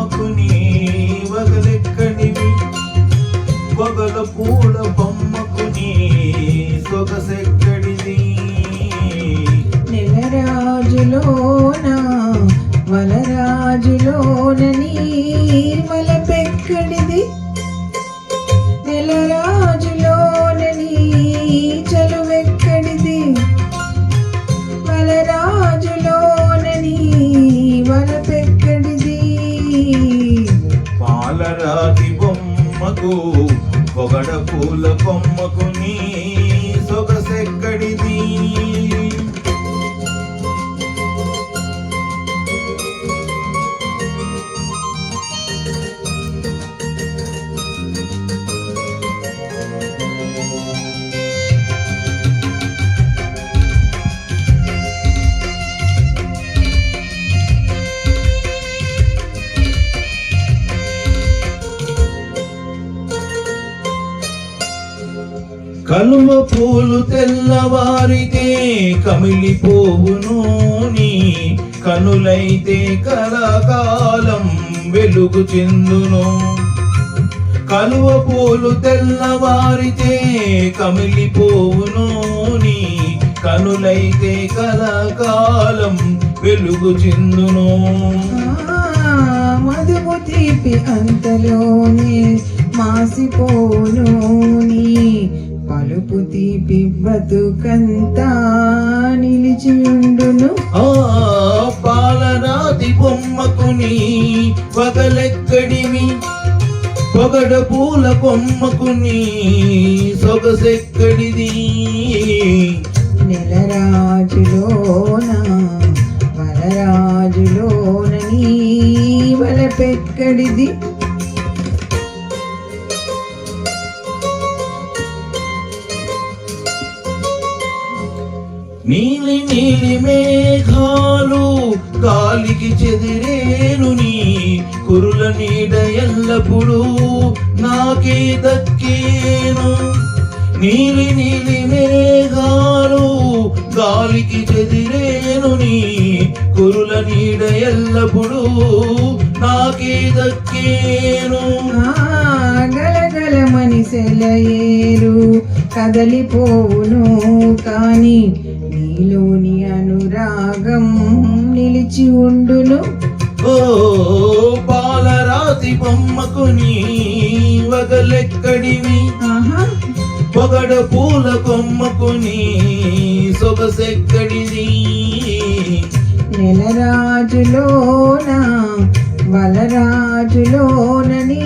బొమ్మకు నీ వగలెక్కడివి పొగల పూల బొమ్మకు నీ సొగసెక్కడిది నెలరాజులోన వలరాజులోన నీ వలపెక్కడిది నెలరాజులోన నీ చలువెక్కడిది వలరాజులోన నీ వలపెక్కడిది పాలరాతి బొమ్మకు పొగడ పూల కొమ్మకు నీ సొగసెక్కడిది కలువ పూలు తెల్లవారితే కమిలిపోవును నీ కనులైతే కలకాలం వెలుగు చెందును కలువ పూలు తెల్లవారితే కమిలిపోవును నీ కనులైతే కలకాలం వెలుగు చెందును మధువు తీపి అంతలోనే మాసిపోను నీ పలుపు తీపి బతుకంతా నిలిచియుండును పాలరాతి బొమ్మకు నీ పగలెక్కడివి పొగడ పూల కొమ్మకు నీ సొగసెక్కడిది నెలరాజులోన వలరాజులోన నీ వలపెక్కడిది నీలి నీలి మేఘాలు గాలికి చెదిరేను నీ కురుల నీడ ఎల్లప్పుడూ నాకే దక్కేను నీలి నీలి మేఘాలు గాలికి చెదిరేను నీ కురుల నీడ ఎల్లప్పుడూ నాకే దక్కేను గలగలమని సెలయేరు కదలిపోవును కాని నీలోని అనురాగం నిలిచి ఉండును ఓ పాలరాతి బొమ్మకు నీ వగలెక్కడివి పొగడ పూల కొమ్మకు నీ సొగసెక్కడిది నెలరాజులోన వలరాజులోన నీ